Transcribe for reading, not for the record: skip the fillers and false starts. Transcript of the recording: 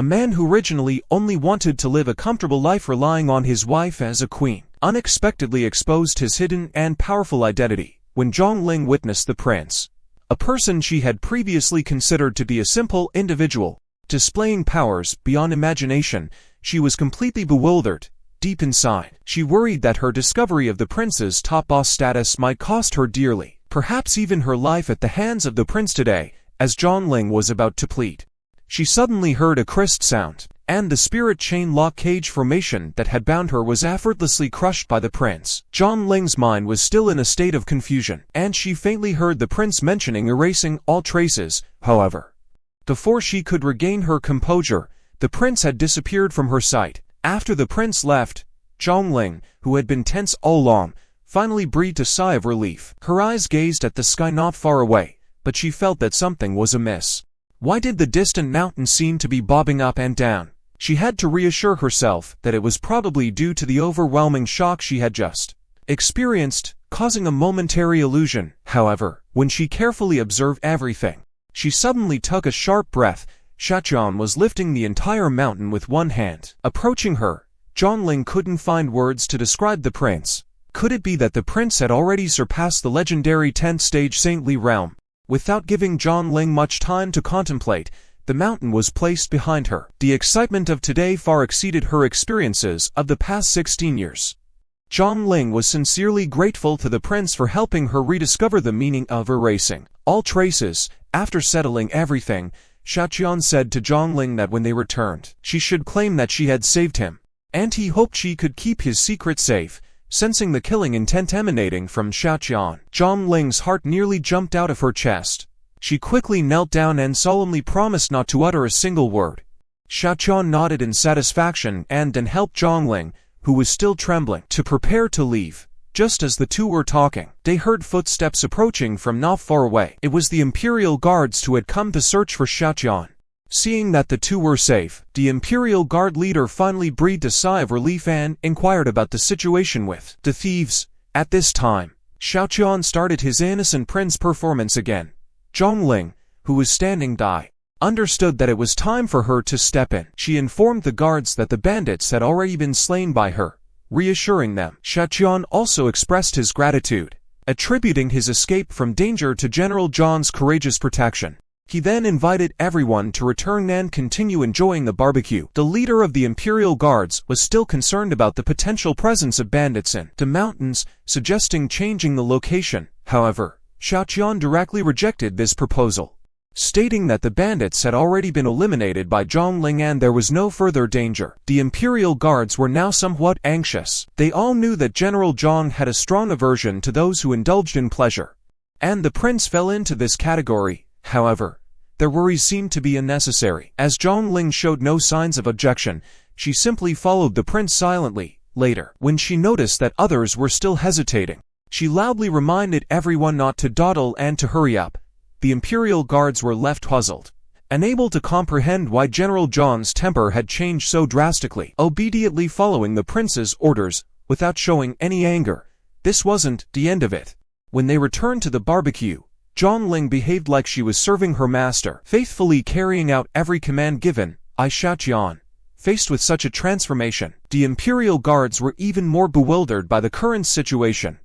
A man who originally only wanted to live a comfortable life relying on his wife as a queen, unexpectedly exposed his hidden and powerful identity when Zhongling witnessed the prince, a person she had previously considered to be a simple individual, displaying powers beyond imagination. She was completely bewildered. Deep inside, she worried that her discovery of the prince's top boss status might cost her dearly, perhaps even her life at the hands of the prince today. As Zhongling was about to plead, she suddenly heard a crisp sound, and the spirit chain lock cage formation that had bound her was effortlessly crushed by the prince. Zhongling's mind was still in a state of confusion, and she faintly heard the prince mentioning erasing all traces. However, before she could regain her composure, the prince had disappeared from her sight. After the prince left, Zhongling, who had been tense all along, finally breathed a sigh of relief. Her eyes gazed at the sky not far away, but she felt that something was amiss. Why did the distant mountain seem to be bobbing up and down? She had to reassure herself that it was probably due to the overwhelming shock she had just experienced, causing a momentary illusion. However, when she carefully observed everything, she suddenly took a sharp breath. Shaqian was lifting the entire mountain with one hand. Approaching her, Zhongling couldn't find words to describe the prince. Could it be that the prince had already surpassed the legendary 10th stage saintly realm? Without giving Zhongling much time to contemplate, the mountain was placed behind her. The excitement of today far exceeded her experiences of the past 16 years. Zhongling was sincerely grateful to the prince for helping her rediscover the meaning of erasing all traces. After settling everything, Shaqian said to Zhongling that when they returned, she should claim that she had saved him, and he hoped she could keep his secret safe. Sensing the killing intent emanating from Shaqian, Zhongling's heart nearly jumped out of her chest. She quickly knelt down and solemnly promised not to utter a single word. Shaqian nodded in satisfaction and then helped Zhongling, who was still trembling, to prepare to leave. Just as the two were talking, they heard footsteps approaching from not far away. It was the Imperial Guards who had come to search for Shaqian. Seeing that the two were safe, the Imperial Guard leader finally breathed a sigh of relief and inquired about the situation with the thieves. At this time, Shaqian started his innocent prince performance again. Zhongling, who was standing by, understood that it was time for her to step in. She informed the guards that the bandits had already been slain by her, reassuring them. Shaqian also expressed his gratitude, attributing his escape from danger to General Zhang's courageous protection. He then invited everyone to return and continue enjoying the barbecue. The leader of the Imperial Guards was still concerned about the potential presence of bandits in the mountains, suggesting changing the location. However, Shaqian directly rejected this proposal, stating that the bandits had already been eliminated by Zhongling and there was no further danger. The Imperial Guards were now somewhat anxious. They all knew that General Zhang had a strong aversion to those who indulged in pleasure, and the prince fell into this category. However, their worries seemed to be unnecessary. As Zhongling showed no signs of objection, she simply followed the prince silently. Later, when she noticed that others were still hesitating, she loudly reminded everyone not to dawdle and to hurry up. The Imperial Guards were left puzzled, unable to comprehend why General Zhang's temper had changed so drastically, obediently following the prince's orders without showing any anger. This wasn't the end of it. When they returned to the barbecue, Zhongling behaved like she was serving her master, faithfully carrying out every command given. Shaqian, faced with such a transformation, the Imperial Guards were even more bewildered by the current situation.